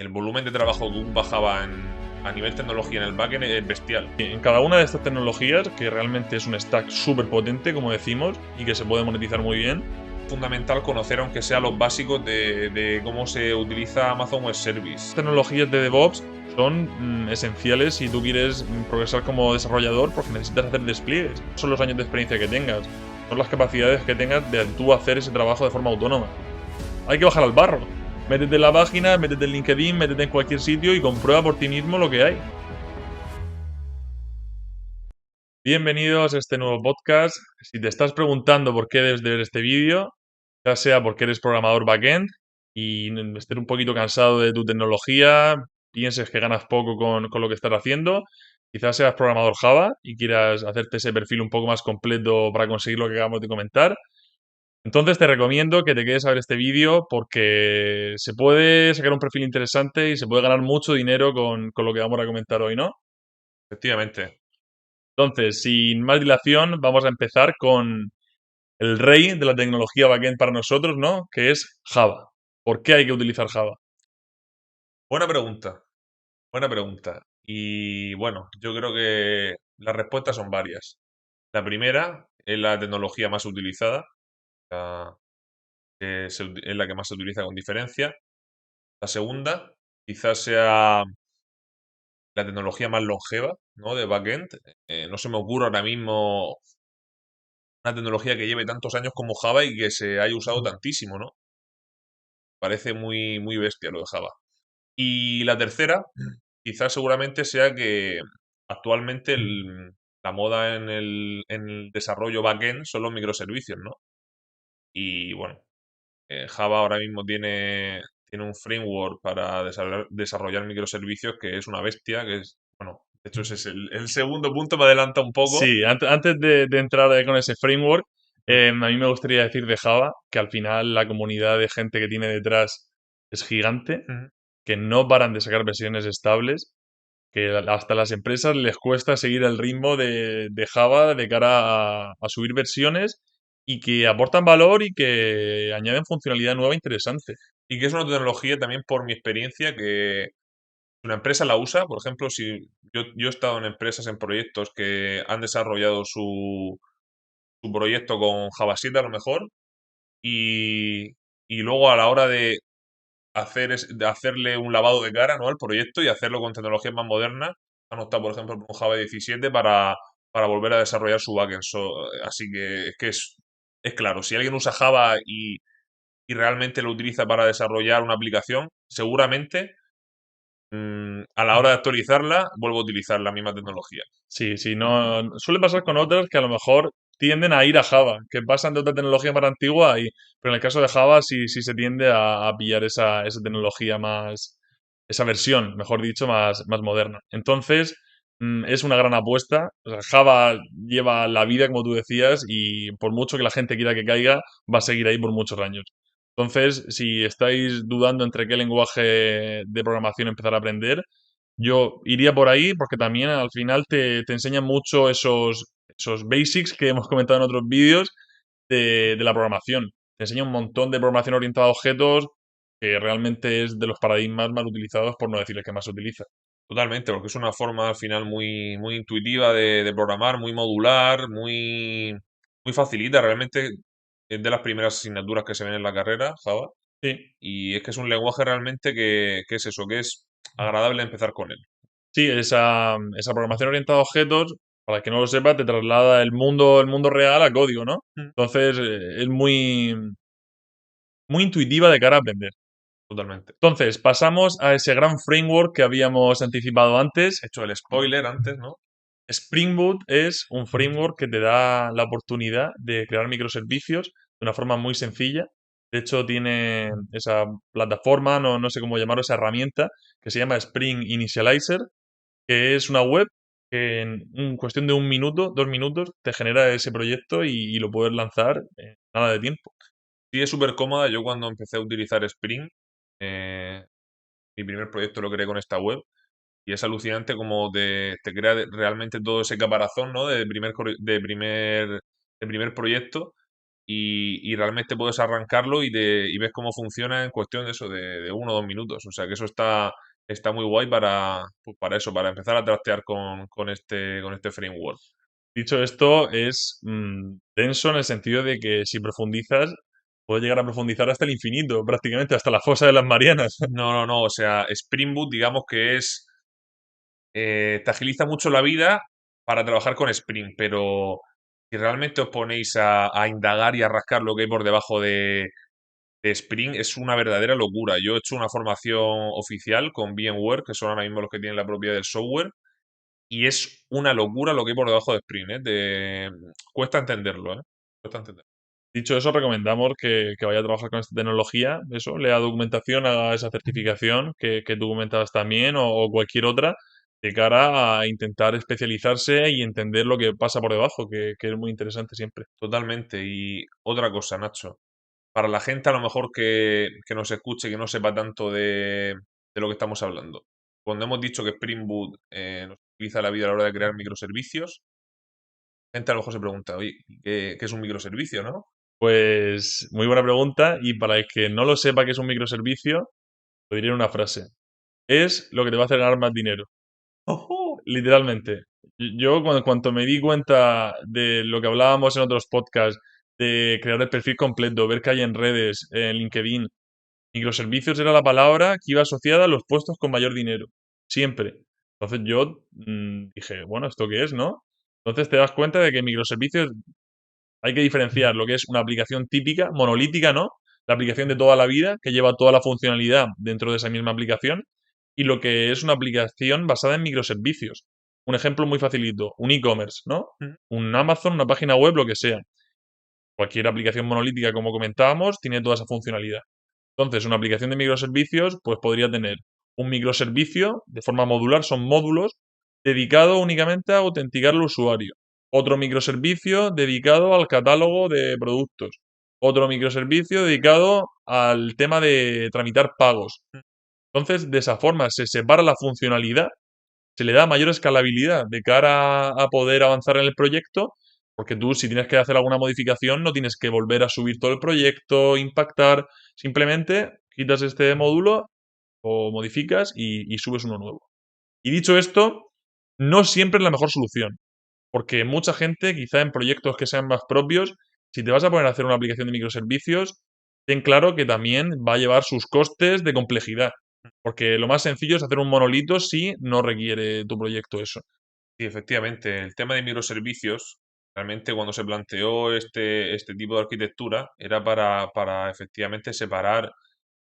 El volumen de trabajo que ocupa Java a nivel tecnología en el backend es bestial. En cada una de estas tecnologías, que realmente es un stack súper potente, como decimos, y que se puede monetizar muy bien, Fundamental conocer, aunque sea los básicos de cómo se utiliza Amazon Web Service. tecnologías de DevOps son esenciales si tú quieres progresar como desarrollador, porque necesitas hacer despliegues. No son los años de experiencia que tengas, son las capacidades que tengas de tú hacer ese trabajo de forma autónoma. Hay que bajar al barro. Métete en la página, métete en LinkedIn, métete en cualquier sitio y comprueba por ti mismo lo que hay. Bienvenidos a este nuevo podcast. Si te estás preguntando por qué debes de ver este vídeo, ya sea porque eres programador backend y estés un poquito cansado de tu tecnología, pienses que ganas poco con lo que estás haciendo, quizás seas programador Java y quieras hacerte ese perfil un poco más completo para conseguir lo que acabamos de comentar. Entonces te recomiendo que te quedes a ver este vídeo porque se puede sacar un perfil interesante y se puede ganar mucho dinero con lo que vamos a comentar hoy, ¿no? Efectivamente. Entonces, sin más dilación, vamos a empezar con el rey de la tecnología backend para nosotros, ¿no? Que es Java. ¿Por qué hay que utilizar Java? Buena pregunta, buena pregunta. Y bueno, yo creo que las respuestas son varias. La primera es la tecnología más utilizada, la es la que más se utiliza con diferencia. La segunda quizás sea la tecnología más longeva, ¿no? De backend. No se me ocurre ahora mismo una tecnología que lleve tantos años como Java y que se haya usado tantísimo, ¿no? Parece muy, muy bestia lo de Java. Y la tercera, quizás seguramente sea que actualmente la moda en el desarrollo backend son los microservicios, ¿no? Y bueno, Java ahora mismo tiene un framework para desarrollar microservicios que es una bestia, que es, bueno, de hecho ese es el segundo punto, me adelanta un poco. Sí, antes de entrar con ese framework, Mm, a mí me gustaría decir de Java que al final la comunidad de gente que tiene detrás es gigante, mm. que no paran de sacar versiones estables, que hasta las empresas les cuesta seguir el ritmo de Java de cara a subir versiones y que aportan valor y que añaden funcionalidad nueva interesante. Y que es una tecnología también por mi experiencia que una empresa la usa, por ejemplo, si yo he estado en empresas, en proyectos que han desarrollado su proyecto con Java 7 a lo mejor, y, y luego a la hora de hacerle un lavado de cara, ¿no? Al proyecto y hacerlo con tecnologías más modernas, han optado, por ejemplo, por un Java 17 para volver a desarrollar su backend. Así que es claro, si alguien usa Java y realmente lo utiliza para desarrollar una aplicación, seguramente a la hora de actualizarla, vuelvo a utilizar la misma tecnología. Sí, sí, no. Suele pasar con otras que a lo mejor tienden a ir a Java, que pasan de otra tecnología más antigua, pero en el caso de Java sí se tiende a pillar esa tecnología más, esa versión, mejor dicho, más moderna. Entonces, es una gran apuesta. O sea, Java lleva la vida, como tú decías, y por mucho que la gente quiera que caiga, va a seguir ahí por muchos años. Entonces, si estáis dudando entre qué lenguaje de programación empezar a aprender, yo iría por ahí porque también al final te enseñan mucho esos basics que hemos comentado en otros vídeos de la programación. Te enseña un montón de programación orientada a objetos que realmente es de los paradigmas más utilizados, por no decir el que más se utiliza. Totalmente, porque es una forma al final muy, muy intuitiva de programar, muy modular, muy facilita. Realmente es de las primeras asignaturas que se ven en la carrera, Java. Sí, Y es que es un lenguaje realmente que es eso, que es agradable empezar con él. sí, esa programación orientada a objetos, para el que no lo sepa, te traslada el mundo real a código, ¿no? Mm. Entonces, es muy intuitiva de cara a aprender. Totalmente. Entonces, pasamos a ese gran framework que habíamos anticipado antes. He hecho el spoiler antes, ¿no? Spring Boot es un framework que te da la oportunidad de crear microservicios de una forma muy sencilla. De hecho, tiene esa plataforma, no sé cómo llamarlo, esa herramienta que se llama Spring Initializer, que es una web que en cuestión de 1 minuto, 2 minutos, te genera ese proyecto y lo puedes lanzar en nada de tiempo. Sí, es súper cómoda. Yo cuando empecé a utilizar Spring, eh, mi primer proyecto lo creé con esta web. Y es alucinante como te crea realmente todo ese caparazón, ¿no? De primer proyecto. y realmente puedes arrancarlo y ves cómo funciona en cuestión de eso, de 1 o 2 minutos. O sea que eso está muy guay pues para eso, para empezar a trastear con este framework. Dicho esto, es denso en el sentido de que si profundizas, puedes llegar a profundizar hasta el infinito, prácticamente, hasta la fosa de las Marianas. No, no, no. O sea, Spring Boot, digamos que te agiliza mucho la vida para trabajar con Spring, pero si realmente os ponéis a indagar y a rascar lo que hay por debajo de Spring, es una verdadera locura. Yo he hecho una formación oficial con VMware, que son ahora mismo los que tienen la propiedad del software, y es una locura lo que hay por debajo de Spring, ¿eh? Cuesta entenderlo, ¿eh? Cuesta entenderlo. Dicho eso, recomendamos que vaya a trabajar con esta tecnología, eso, lea documentación, haga esa certificación que tú comentabas también o cualquier otra, de cara a intentar especializarse y entender lo que pasa por debajo, que es muy interesante siempre. Totalmente. Y otra cosa, Nacho. Para la gente a lo mejor que nos escuche, que no sepa tanto de lo que estamos hablando. Cuando hemos dicho que Spring Boot nos utiliza la vida a la hora de crear microservicios, la gente a lo mejor se pregunta, oye, ¿qué es un microservicio, no? Pues muy buena pregunta y para el que no lo sepa que es un microservicio, lo diré en una frase. Es lo que te va a hacer ganar más dinero. ¡Ojo! Literalmente. Yo cuando, cuanto me di cuenta de lo que hablábamos en otros podcasts, de crear el perfil completo, ver que hay en redes, en LinkedIn, microservicios era la palabra que iba asociada a los puestos con mayor dinero. Siempre. Entonces yo dije, bueno, ¿esto qué es, no? Entonces te das cuenta de que microservicios hay que diferenciar lo que es una aplicación típica, monolítica, ¿no? La aplicación de toda la vida, que lleva toda la funcionalidad dentro de esa misma aplicación, y lo que es una aplicación basada en microservicios. Un ejemplo muy facilito, un e-commerce, ¿no? Mm. Un Amazon, una página web, lo que sea. Cualquier aplicación monolítica, como comentábamos, tiene toda esa funcionalidad. Entonces, una aplicación de microservicios, pues podría tener un microservicio de forma modular, son módulos, dedicado únicamente a autenticar al usuario. Otro microservicio dedicado al catálogo de productos. Otro microservicio dedicado al tema de tramitar pagos. Entonces, de esa forma se separa la funcionalidad, se le da mayor escalabilidad de cara a poder avanzar en el proyecto, porque tú si tienes que hacer alguna modificación no tienes que volver a subir todo el proyecto, impactar, simplemente quitas este módulo o modificas y subes uno nuevo. Y dicho esto, no siempre es la mejor solución, porque mucha gente, quizá en proyectos que sean más propios, si te vas a poner a hacer una aplicación de microservicios, ten claro que también va a llevar sus costes de complejidad, porque lo más sencillo es hacer un monolito si no requiere tu proyecto eso. Sí, efectivamente, el tema de microservicios, realmente cuando se planteó este tipo de arquitectura, era para efectivamente separar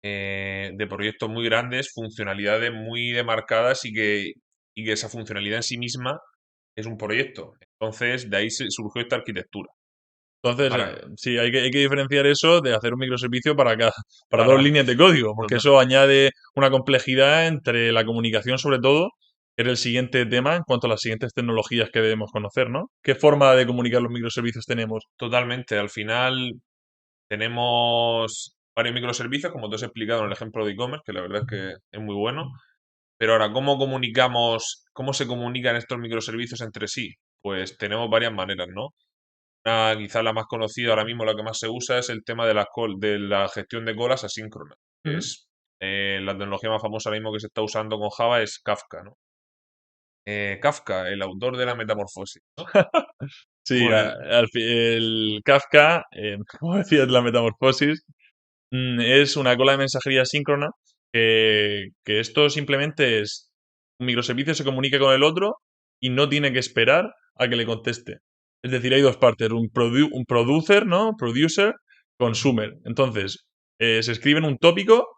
de proyectos muy grandes funcionalidades muy demarcadas y que esa funcionalidad en sí misma es un proyecto. Entonces, de ahí surgió esta arquitectura. Entonces, Para, sí, hay que diferenciar eso de hacer un microservicio para dos para, líneas de código, porque total- eso añade una complejidad entre la comunicación, sobre todo, que era el siguiente tema en cuanto a las siguientes tecnologías que debemos conocer, ¿no? ¿Qué forma de comunicar los microservicios tenemos? totalmente. Al final tenemos varios microservicios, como te has explicado en el ejemplo de e-commerce, que la verdad es que es muy bueno. Pero ahora, cómo se comunican estos microservicios entre sí? Pues tenemos varias maneras, ¿no? Quizás la más conocida ahora mismo, la que más se usa, es el tema de la gestión de colas asíncronas, que Ujú. es la tecnología más famosa ahora mismo que se está usando con Java es Kafka, ¿no? Kafka, el autor de la Metamorfosis, ¿no? Sí, Pues el Kafka, como decías, la metamorfosis, es una cola de mensajería síncrona que esto simplemente es un microservicio se comunica con el otro y no tiene que esperar a que le conteste. Es decir, hay dos partes, un producer, ¿no? Producer, consumer. Entonces, se escribe en un tópico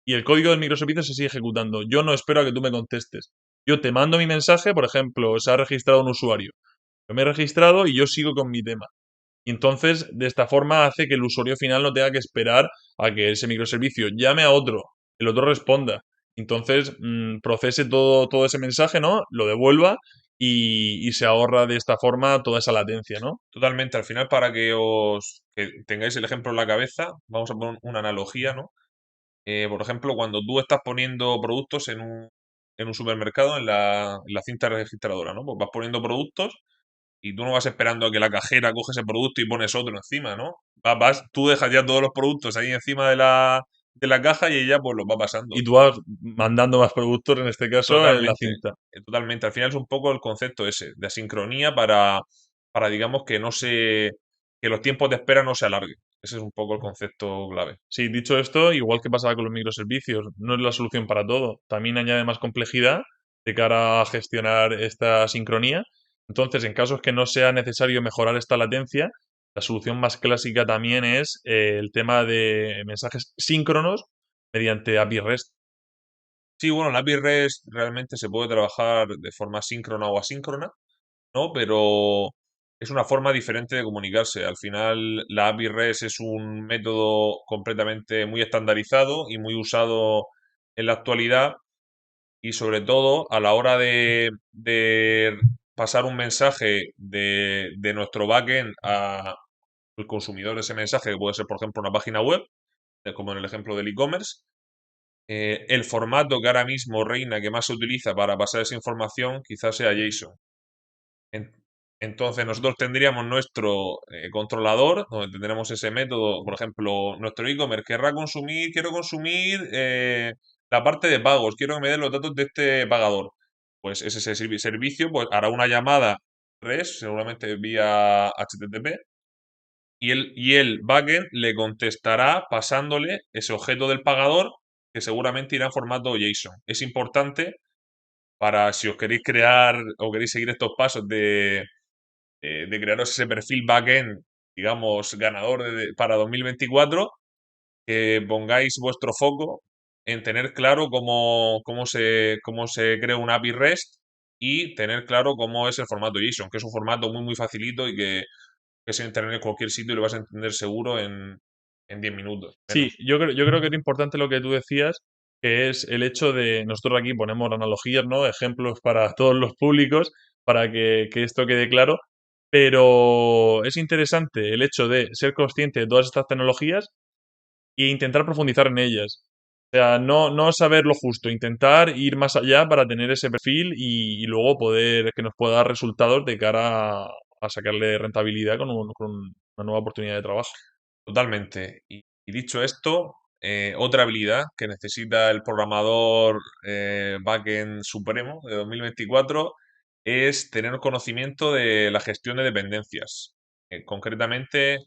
y el código del microservicio se sigue ejecutando. Yo no espero a que tú me contestes. Yo te mando mi mensaje, por ejemplo, se ha registrado un usuario. Yo me he registrado y yo sigo con mi tema. Y entonces, de esta forma hace que el usuario final no tenga que esperar a que ese microservicio llame a otro, el otro responda. Entonces, procese todo ese mensaje, ¿no? Lo devuelva y se ahorra de esta forma toda esa latencia, ¿no? totalmente, al final para que tengáis el ejemplo en la cabeza, vamos a poner una analogía, ¿no? Por ejemplo, cuando tú estás poniendo productos en un supermercado en la cinta registradora, ¿no? Pues vas poniendo productos y tú no vas esperando a que la cajera coge ese producto y pones otro encima, ¿no? Tú dejas ya todos los productos ahí encima de la caja y ella pues los va pasando. Y tú vas mandando más productos, en este caso, en la Totalmente, cinta. totalmente. Al final es un poco el concepto ese, de asincronía para digamos, que los tiempos de espera no se alarguen. Ese es un poco el concepto clave. Sí, dicho esto, igual que pasaba con los microservicios, no es la solución para todo. También añade más complejidad de cara a gestionar esta sincronía. Entonces, en casos que no sea necesario mejorar esta latencia, la solución más clásica también es el tema de mensajes síncronos mediante API REST. Sí, bueno, la API REST realmente se puede trabajar de forma síncrona o asíncrona, ¿no? Pero es una forma diferente de comunicarse. Al final, la API REST es un método completamente muy estandarizado y muy usado en la actualidad y sobre todo a la hora de pasar un mensaje de nuestro backend al consumidor de ese mensaje, que puede ser, por ejemplo, una página web, como en el ejemplo del e-commerce, el formato que ahora mismo reina, que más se utiliza para pasar esa información, quizás sea JSON. En- Entonces nosotros tendríamos nuestro controlador, donde tendremos ese método, por ejemplo, nuestro e-commerce quiero consumir la parte de pagos, quiero que me den los datos de este pagador. Pues ese servicio pues, hará una llamada REST, seguramente vía HTTP, y el backend le contestará pasándole ese objeto del pagador que seguramente irá en formato JSON. Es importante para si os queréis crear o queréis seguir estos pasos de crearos ese perfil backend, digamos, ganador para 2024, que pongáis vuestro foco en tener claro cómo se crea un API REST y tener claro cómo es el formato JSON, que es un formato muy, muy facilito y que se internet en cualquier sitio y lo vas a entender seguro en 10 minutos, Sí, menos. yo creo que es importante lo que tú decías, que es el hecho de, nosotros aquí ponemos analogías, ¿no? Ejemplos para todos los públicos, para que esto quede claro, pero es interesante el hecho de ser consciente de todas estas tecnologías e intentar profundizar en ellas. O sea, no saber lo justo, intentar ir más allá para tener ese perfil y luego poder, que nos pueda dar resultados de cara a sacarle rentabilidad con una nueva oportunidad de trabajo. Totalmente. Y dicho esto, otra habilidad que necesita el programador backend supremo de 2024 es tener conocimiento de la gestión de dependencias. Concretamente,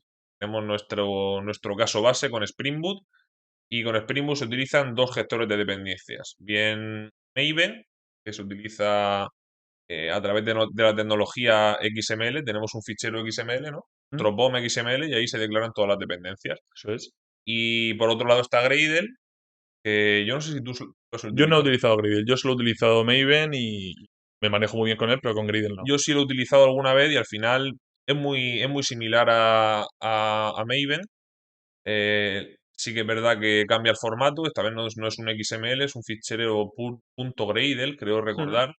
tenemos nuestro caso base con Spring Boot y con Spring Boot se utilizan dos gestores de dependencias. Bien Maven, que se utiliza a través de la tecnología XML, tenemos un fichero XML, ¿no? ¿Mm? Otro POM XML y ahí se declaran todas las dependencias. Eso es. Y por otro lado está Gradle, que yo no sé si tú lo has Yo no he utilizado. utilizado Gradle, yo solo he utilizado Maven y me manejo muy bien con él, pero con Gradle no. Yo sí lo he utilizado alguna vez y al final es muy similar a Maven. Sí que es verdad que cambia el formato, esta vez no es un XML, es un fichero punto .gradle, creo Ujú. recordar,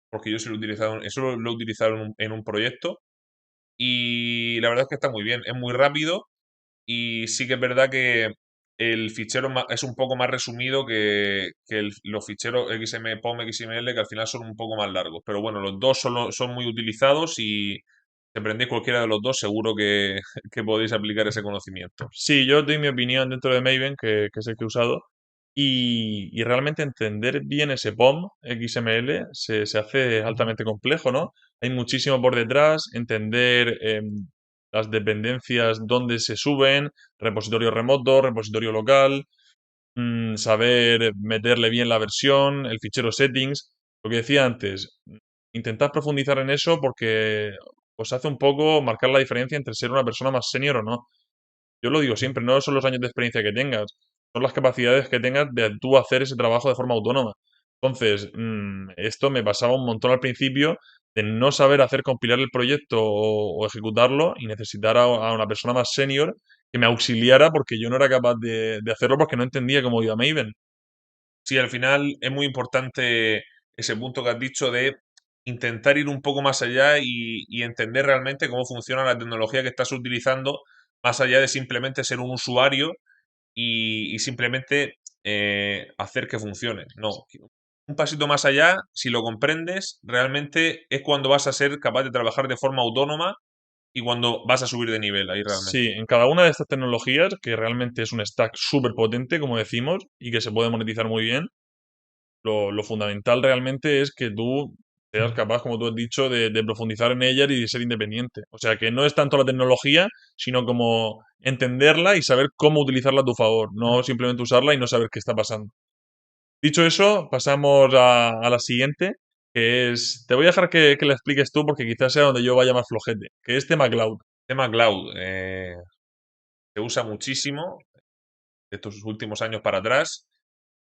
porque yo sí lo he utilizado, eso lo he utilizado en un proyecto y la verdad es que está muy bien, es muy rápido y sí que es verdad que el fichero es un poco más resumido que los ficheros XML, POM, XML, que al final son un poco más largos. Pero bueno, los dos son muy utilizados y si aprendéis cualquiera de los dos, seguro que, que podéis aplicar ese conocimiento. Sí, yo doy mi opinión dentro de Maven, que es el que he usado, y realmente entender bien ese POM XML se hace altamente complejo, ¿no? Hay muchísimo por detrás, entender las dependencias, dónde se suben, repositorio remoto, repositorio local, saber meterle bien la versión, el fichero settings. Lo que decía antes, intentad profundizar en eso porque os hace un poco marcar la diferencia entre ser una persona más senior o no. Yo lo digo siempre, no son los años de experiencia que tengas, son las capacidades que tengas de tú hacer ese trabajo de forma autónoma. Entonces, esto me pasaba un montón al principio de no saber hacer compilar el proyecto o ejecutarlo y necesitar a una persona más senior que me auxiliara porque yo no era capaz de hacerlo porque no entendía cómo iba Maven. Sí, al final es muy importante ese punto que has dicho de intentar ir un poco más allá y entender realmente cómo funciona la tecnología que estás utilizando, más allá de simplemente ser un usuario y simplemente hacer que funcione. No, un pasito más allá, si lo comprendes, realmente es cuando vas a ser capaz de trabajar de forma autónoma y cuando vas a subir de nivel ahí realmente. Sí, en cada una de estas tecnologías, que realmente es un stack súper potente, como decimos, y que se puede monetizar muy bien, lo fundamental realmente es que tú seas capaz, como tú has dicho, de profundizar en ellas y de ser independiente. O sea, que no es tanto la tecnología, sino como entenderla y saber cómo utilizarla a tu favor, no simplemente usarla y no saber qué está pasando. Dicho eso, pasamos a la siguiente, que es, te voy a dejar que la expliques tú porque quizás sea donde yo vaya más flojete, que es tema cloud. Tema cloud, se usa muchísimo estos últimos años para atrás.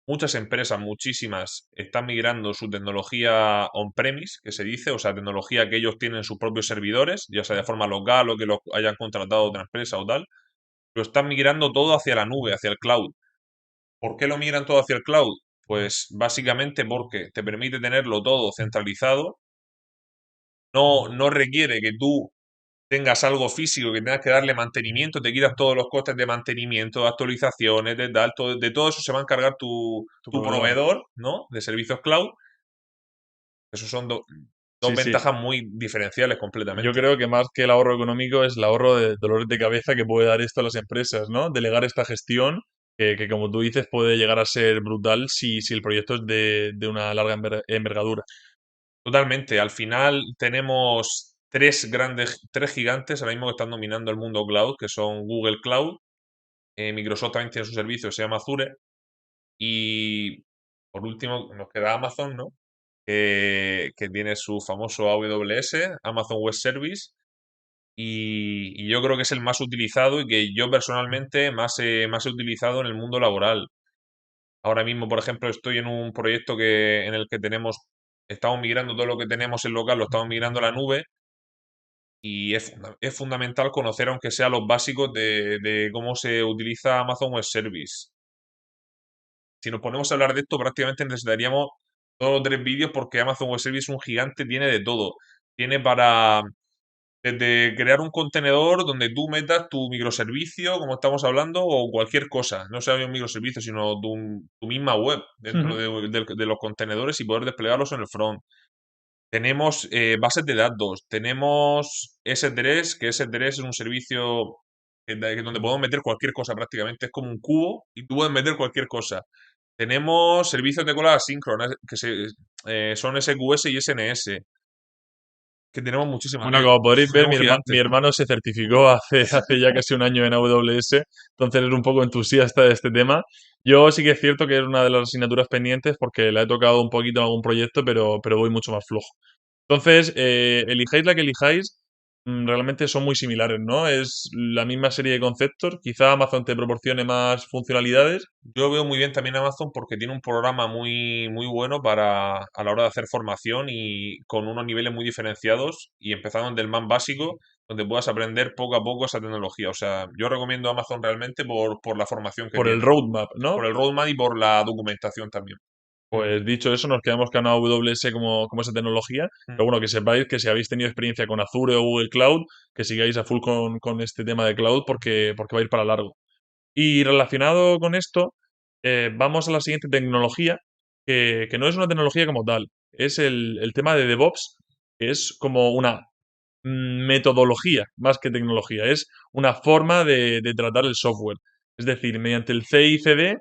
Muchas empresas, muchísimas, están migrando su tecnología on-premise, que se dice, o sea, tecnología que ellos tienen en sus propios servidores, ya sea de forma local o que lo hayan contratado de otra empresa o tal, lo están migrando todo hacia la nube, hacia el cloud. ¿Por qué lo migran todo hacia el cloud? Pues básicamente porque te permite tenerlo todo centralizado, no requiere que tú tengas algo físico, que tengas que darle mantenimiento, te quitas todos los costes de mantenimiento, de actualizaciones, de tal, de todo eso se va a encargar Tu tu proveedor. proveedor, ¿no? De servicios cloud. Esos son dos Sí, sí. ventajas muy diferenciales Yo completamente. creo que más que el ahorro económico es el ahorro de dolores de cabeza que puede dar esto a las empresas, ¿no? Delegar esta gestión, que como tú dices puede llegar a ser brutal si el proyecto es de una larga envergadura. Totalmente. Al final tenemos tres gigantes ahora mismo que están dominando el mundo cloud, que son Google Cloud, Microsoft también tiene su servicio, se llama Azure, y por último nos queda Amazon, ¿no? Que tiene su famoso AWS, Amazon Web Service, y yo creo que es el más utilizado y que yo personalmente más he utilizado en el mundo laboral. Ahora mismo, por ejemplo, estoy en un proyecto en el que estamos migrando todo lo que tenemos en local, lo estamos migrando a la nube y es fundamental conocer, aunque sea los básicos de cómo se utiliza Amazon Web Service. Si nos ponemos a hablar de esto, prácticamente necesitaríamos todos los tres vídeos porque Amazon Web Service es un gigante, tiene de todo. Tiene para desde crear un contenedor donde tú metas tu microservicio, como estamos hablando, o cualquier cosa. No sea un microservicio, sino tu misma web dentro de los contenedores y poder desplegarlos en el front. Tenemos bases de datos, tenemos S3, que S3 es un servicio donde podemos meter cualquier cosa prácticamente. Es como un cubo y tú puedes meter cualquier cosa. Tenemos servicios de cola asíncrona, son SQS y SNS, que tenemos muchísimas. Bueno, como podréis ver, Tenemos mi gigantes. hermano se certificó hace ya casi un año en AWS, entonces es un poco entusiasta de este tema. Yo sí que es cierto que es una de las asignaturas pendientes porque la he tocado un poquito en algún proyecto, pero voy mucho más flojo. Entonces, elijáis la que elijáis, realmente son muy similares, ¿no? Es la misma serie de conceptos, quizá Amazon te proporcione más funcionalidades. Yo veo muy bien también Amazon porque tiene un programa muy bueno a la hora de hacer formación y con unos niveles muy diferenciados y empezando desde el más básico, donde puedas aprender poco a poco esa tecnología. O sea, yo recomiendo Amazon realmente por la formación que Por el tiene, roadmap, por ¿no? el roadmap y por la documentación también. Mm, Pues dicho eso, nos quedamos con AWS como esa tecnología. mm. Pero bueno, que sepáis que si habéis tenido experiencia con Azure o Google Cloud, que sigáis a full con este tema de cloud porque va a ir para largo. Y relacionado con esto, vamos a la siguiente tecnología, que no es una tecnología como tal, es el tema de DevOps, que es como una metodología más que tecnología, es una forma de tratar el software. Es decir, mediante el CI/CD,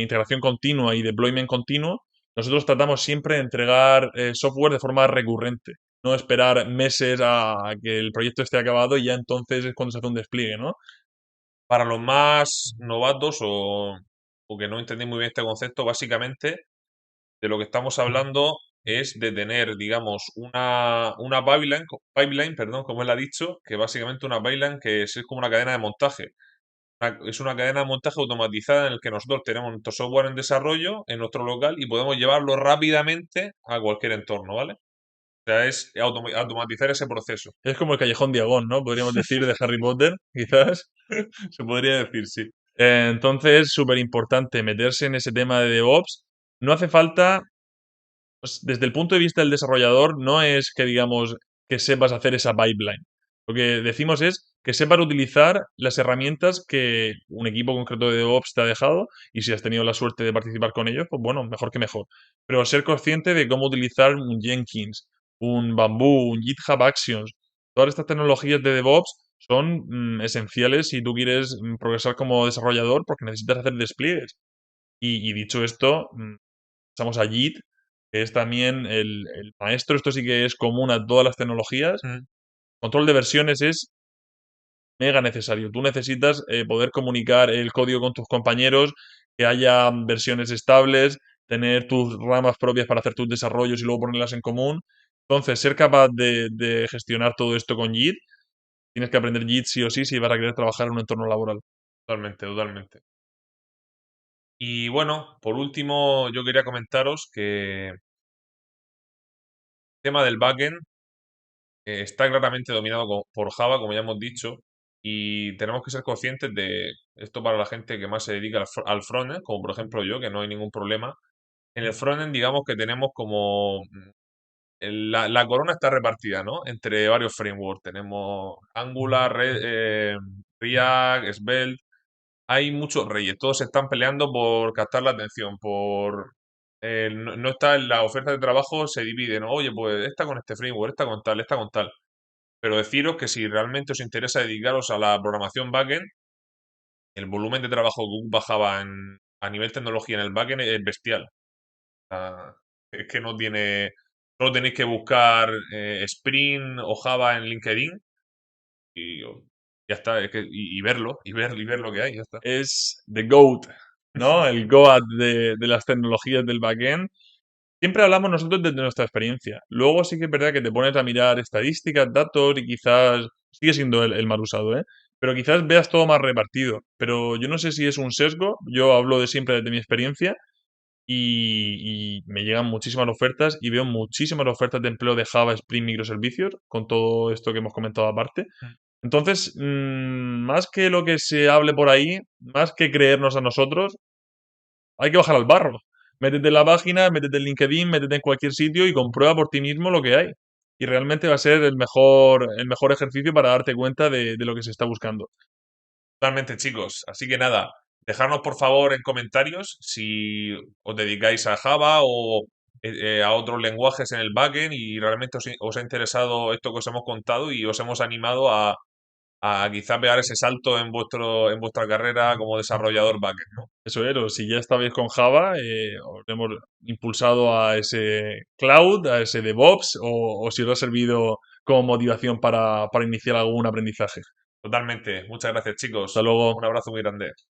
integración continua y deployment continuo, nosotros tratamos siempre de entregar software de forma recurrente, no esperar meses a que el proyecto esté acabado y ya entonces es cuando se hace un despliegue, ¿no? Para los más novatos o que no entendéis muy bien este concepto, básicamente de lo que estamos hablando es de tener, digamos, una pipeline, perdón, como él ha dicho, que básicamente una pipeline que es como una cadena de montaje. Es una cadena de montaje automatizada en el que nosotros tenemos nuestro software en desarrollo en nuestro local y podemos llevarlo rápidamente a cualquier entorno, ¿vale? O sea, es automatizar ese proceso. Es como el Callejón Diagón, ¿no? Podríamos decir de Harry Potter, quizás. Se podría decir, sí. Entonces, súper importante meterse en ese tema de DevOps. No hace falta, pues, desde el punto de vista del desarrollador, no es que digamos que sepas hacer esa pipeline. Lo que decimos es que sepas utilizar las herramientas que un equipo concreto de DevOps te ha dejado y si has tenido la suerte de participar con ellos, pues bueno, mejor que mejor. pero ser consciente de cómo utilizar un Jenkins, un Bamboo, un GitHub Actions. Todas estas tecnologías de DevOps son esenciales si tú quieres progresar como desarrollador porque necesitas hacer despliegues. Y dicho esto, pasamos a Git, que es también el maestro. Esto sí que es común a todas las tecnologías. Mm. Control de versiones es mega necesario. Tú necesitas poder comunicar el código con tus compañeros, que haya versiones estables, tener tus ramas propias para hacer tus desarrollos y luego ponerlas en común. Entonces, ser capaz de gestionar todo esto con Git, tienes que aprender Git sí o sí si vas a querer trabajar en un entorno laboral. Totalmente, totalmente. Y bueno, por último, yo quería comentaros que el tema del backend está claramente dominado por Java, como ya hemos dicho, y tenemos que ser conscientes de esto para la gente que más se dedica al frontend, como por ejemplo yo, que no hay ningún problema. En el frontend, digamos que tenemos como la corona está repartida, ¿no? Entre varios frameworks. Tenemos Angular, React, Svelte. Hay muchos reyes. Todos se están peleando por captar la atención, por no está en la oferta de trabajo, se dividen. Oye, pues esta con este framework, esta con tal, esta con tal. Pero deciros que si realmente os interesa dedicaros a la programación backend, el volumen de trabajo que ocupa Java a nivel tecnología en el backend es bestial. O sea, es que no tiene. Solo tenéis que buscar Spring o Java en LinkedIn y ya está. Y verlo, y ver lo que hay, ya está. Es the GOAT, ¿no? El GOAT de las tecnologías del backend. Siempre hablamos nosotros desde nuestra experiencia. Luego sí que es verdad que te pones a mirar estadísticas, datos y quizás sigue siendo el mal usado, ¿eh? Pero quizás veas todo más repartido. Pero yo no sé si es un sesgo. Yo hablo de siempre desde mi experiencia y me llegan muchísimas ofertas y veo muchísimas ofertas de empleo de Java, Spring, microservicios con todo esto que hemos comentado aparte. Mm. Entonces, más que lo que se hable por ahí, más que creernos a nosotros, hay que bajar al barro. Métete en la página, métete en LinkedIn, métete en cualquier sitio y comprueba por ti mismo lo que hay. Y realmente va a ser el mejor ejercicio para darte cuenta de lo que se está buscando. Totalmente, chicos. Así que nada, dejadnos por favor en comentarios si os dedicáis a Java o a otros lenguajes en el backend y realmente os ha interesado esto que os hemos contado y os hemos animado a quizá pegar ese salto en vuestra carrera como desarrollador backend, ¿no? Eso es, o si ya estabais con Java, os hemos impulsado a ese cloud, a ese DevOps, o si os ha servido como motivación para iniciar algún aprendizaje. Totalmente. Muchas gracias, Hasta chicos. Un luego. abrazo muy grande.